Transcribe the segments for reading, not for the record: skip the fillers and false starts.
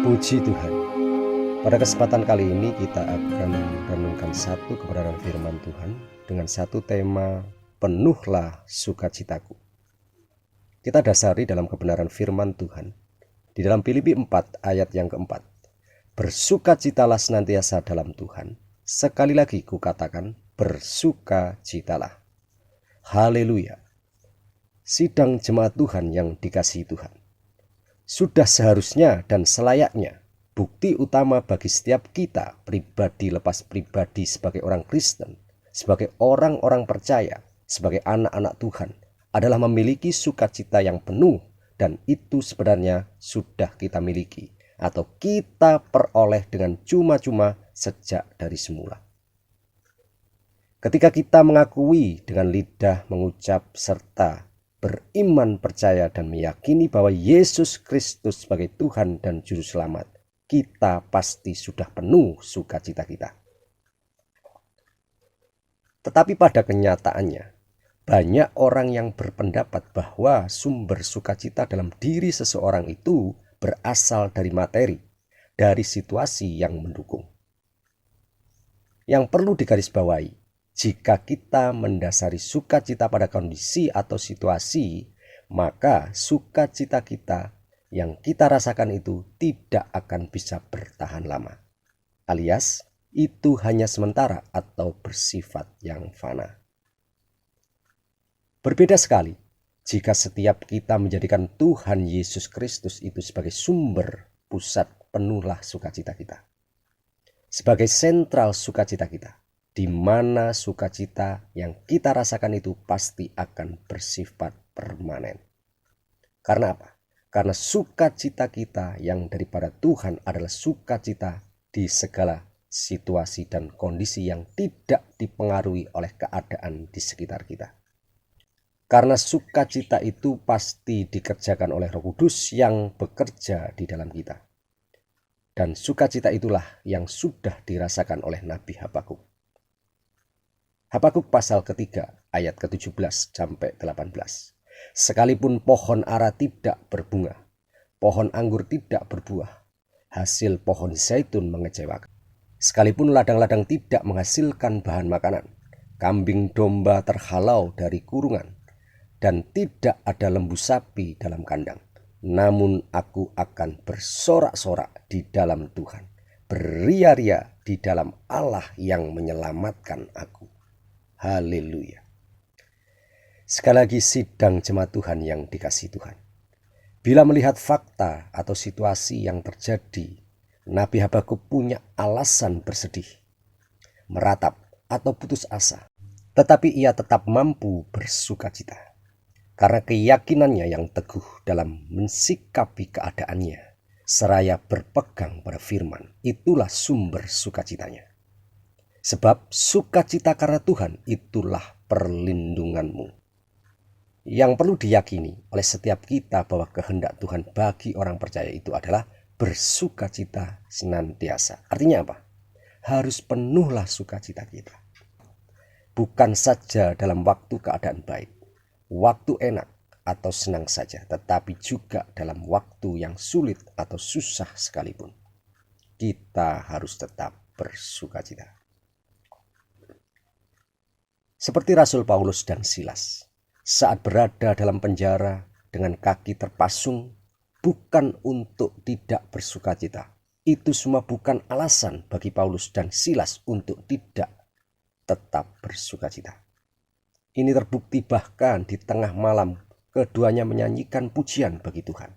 Puji Tuhan. Pada kesempatan kali ini kita akan merenungkan satu kebenaran firman Tuhan dengan satu tema, penuhlah sukacitaku. Kita dasari dalam kebenaran firman Tuhan di dalam Filipi 4 ayat yang keempat. Bersukacitalah senantiasa dalam Tuhan. Sekali lagi kukatakan, bersukacitalah. Haleluya. Sidang jemaat Tuhan yang dikasihi Tuhan. Sudah seharusnya dan selayaknya bukti utama bagi setiap kita pribadi lepas pribadi sebagai orang Kristen, sebagai orang-orang percaya, sebagai anak-anak Tuhan adalah memiliki sukacita yang penuh, dan itu sebenarnya sudah kita miliki atau kita peroleh dengan cuma-cuma sejak dari semula. Ketika kita mengakui dengan lidah, mengucap serta beriman, percaya dan meyakini bahwa Yesus Kristus sebagai Tuhan dan Juru Selamat, kita pasti sudah penuh sukacita kita. Tetapi pada kenyataannya, banyak orang yang berpendapat bahwa sumber sukacita dalam diri seseorang itu berasal dari materi, dari situasi yang mendukung. Yang perlu digarisbawahi, jika kita mendasari sukacita pada kondisi atau situasi, maka sukacita kita yang kita rasakan itu tidak akan bisa bertahan lama. Alias, itu hanya sementara atau bersifat yang fana. Berbeda sekali jika setiap kita menjadikan Tuhan Yesus Kristus itu sebagai sumber pusat penuhlah sukacita kita. Sebagai sentral sukacita kita, di mana sukacita yang kita rasakan itu pasti akan bersifat permanen. Karena apa? Karena sukacita kita yang daripada Tuhan adalah sukacita di segala situasi dan kondisi yang tidak dipengaruhi oleh keadaan di sekitar kita. Karena sukacita itu pasti dikerjakan oleh Roh Kudus yang bekerja di dalam kita. Dan sukacita itulah yang sudah dirasakan oleh Nabi Habakuk. Habakuk pasal ketiga ayat ke-17 sampai 18. Sekalipun pohon ara tidak berbunga, pohon anggur tidak berbuah, hasil pohon zaitun mengecewakan. Sekalipun ladang-ladang tidak menghasilkan bahan makanan, kambing domba terhalau dari kurungan, dan tidak ada lembu sapi dalam kandang, namun aku akan bersorak-sorak di dalam Tuhan, beria-ria di dalam Allah yang menyelamatkan aku. Haleluya. Sekali lagi sidang jemaat Tuhan yang dikasihi Tuhan. Bila melihat fakta atau situasi yang terjadi, Nabi Habakuk punya alasan bersedih, meratap atau putus asa. Tetapi ia tetap mampu bersukacita. Karena keyakinannya yang teguh dalam mensikapi keadaannya, seraya berpegang pada firman, itulah sumber sukacitanya. Sebab sukacita karena Tuhan itulah perlindunganmu. Yang perlu diyakini oleh setiap kita bahwa kehendak Tuhan bagi orang percaya itu adalah bersukacita senantiasa. Artinya apa? Harus penuhlah sukacita kita. Bukan saja dalam waktu keadaan baik, waktu enak atau senang saja, tetapi juga dalam waktu yang sulit atau susah sekalipun. Kita harus tetap bersukacita. Seperti Rasul Paulus dan Silas, saat berada dalam penjara dengan kaki terpasung, bukan untuk tidak bersukacita. Itu semua bukan alasan bagi Paulus dan Silas untuk tidak tetap bersukacita. Ini terbukti bahkan di tengah malam keduanya menyanyikan pujian bagi Tuhan.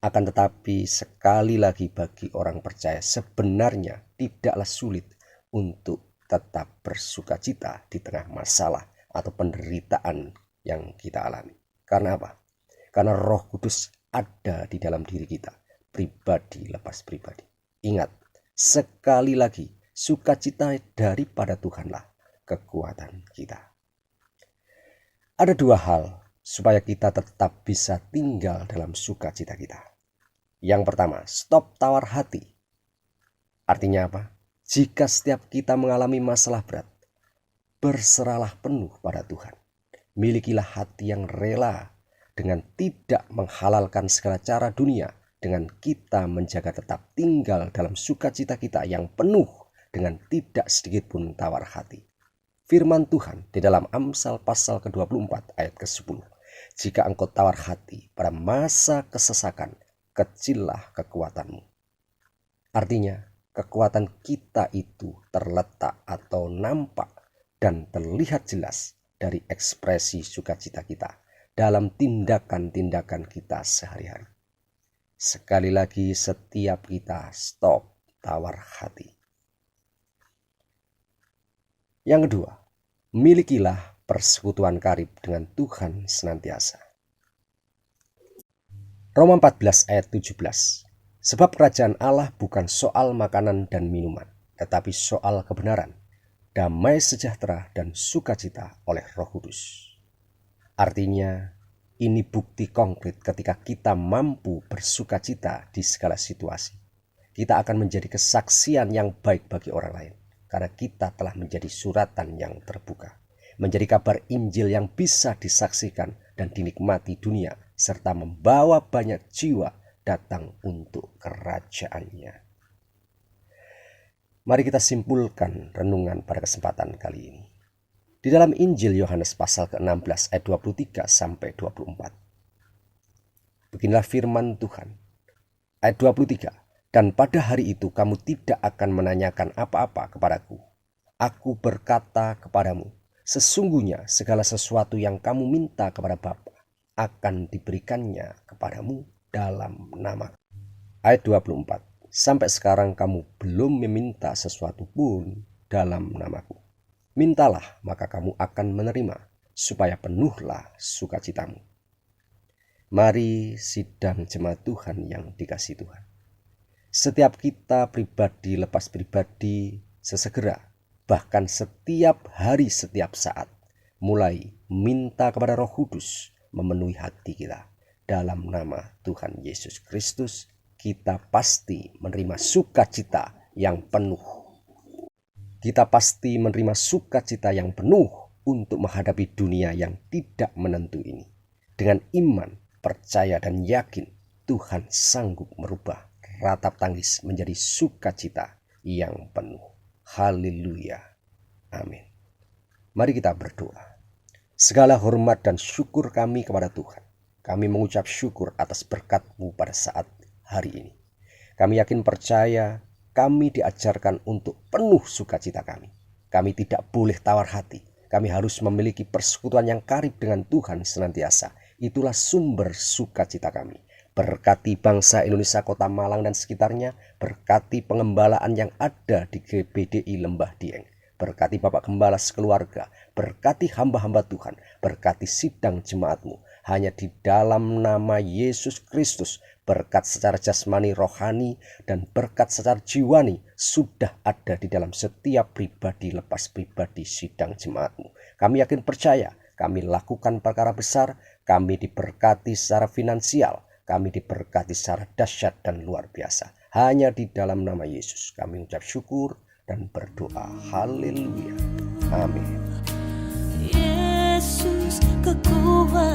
Akan tetapi sekali lagi bagi orang percaya sebenarnya tidaklah sulit untuk tetap bersukacita di tengah masalah atau penderitaan yang kita alami. Karena apa? Karena Roh Kudus ada di dalam diri kita, pribadi lepas pribadi. Ingat, sekali lagi, sukacita daripada Tuhanlah kekuatan kita. Ada dua hal supaya kita tetap bisa tinggal dalam sukacita kita. Yang pertama, stop tawar hati. Artinya apa? Jika setiap kita mengalami masalah berat, berserahlah penuh pada Tuhan. Milikilah hati yang rela dengan tidak menghalalkan segala cara dunia dengan kita menjaga tetap tinggal dalam sukacita kita yang penuh dengan tidak sedikit pun tawar hati. Firman Tuhan di dalam Amsal pasal ke-24 ayat ke-10. Jika engkau tawar hati pada masa kesesakan, kecillah kekuatanmu. Artinya, kekuatan kita itu terletak atau nampak dan terlihat jelas dari ekspresi sukacita kita dalam tindakan-tindakan kita sehari-hari. Sekali lagi, setiap kita stop tawar hati. Yang kedua, milikilah persekutuan karib dengan Tuhan senantiasa. Roma 14 ayat 17. Sebab kerajaan Allah bukan soal makanan dan minuman, tetapi soal kebenaran, damai sejahtera dan sukacita oleh Roh Kudus. Artinya, ini bukti konkret ketika kita mampu bersukacita di segala situasi. Kita akan menjadi kesaksian yang baik bagi orang lain, karena kita telah menjadi suratan yang terbuka, menjadi kabar Injil yang bisa disaksikan dan dinikmati dunia, serta membawa banyak jiwa datang untuk kerajaannya. Mari kita simpulkan renungan pada kesempatan kali ini. Di dalam Injil Yohanes pasal ke-16 ayat 23 sampai 24. Beginilah firman Tuhan. Ayat 23. Dan pada hari itu kamu tidak akan menanyakan apa-apa kepadaku. Aku berkata kepadamu, sesungguhnya segala sesuatu yang kamu minta kepada Bapa akan diberikannya kepadamu dalam nama. Ayat 24. Sampai sekarang kamu belum meminta sesuatu pun dalam namaku. Mintalah, maka kamu akan menerima, supaya penuhlah sukacitamu. Mari sidang jemaat Tuhan yang dikasihi Tuhan. Setiap kita pribadi lepas pribadi sesegera, bahkan setiap hari setiap saat, mulai minta kepada Roh Kudus memenuhi hati kita. Dalam nama Tuhan Yesus Kristus, kita pasti menerima sukacita yang penuh. Kita pasti menerima sukacita yang penuh untuk menghadapi dunia yang tidak menentu ini. Dengan iman, percaya dan yakin, Tuhan sanggup merubah ratap tangis menjadi sukacita yang penuh. Haleluya. Amin. Mari kita berdoa. Segala hormat dan syukur kami kepada Tuhan. Kami mengucap syukur atas berkat-Mu pada saat hari ini. Kami yakin percaya kami diajarkan untuk penuh sukacita kami. Kami tidak boleh tawar hati. Kami harus memiliki persekutuan yang karib dengan Tuhan senantiasa. Itulah sumber sukacita kami. Berkati bangsa Indonesia, Kota Malang dan sekitarnya. Berkati pengembalaan yang ada di GBDI Lembah Dieng. Berkati Bapak Gembala sekeluarga. Berkati hamba-hamba Tuhan. Berkati sidang jemaat-Mu. Hanya di dalam nama Yesus Kristus, berkat secara jasmani, rohani, dan berkat secara jiwani sudah ada di dalam setiap pribadi lepas pribadi sidang jemaat-Mu. Kami yakin percaya, kami lakukan perkara besar, kami diberkati secara finansial, kami diberkati secara dahsyat dan luar biasa. Hanya di dalam nama Yesus kami ucap syukur dan berdoa. Haleluya. Amin. Yesus, kekuatan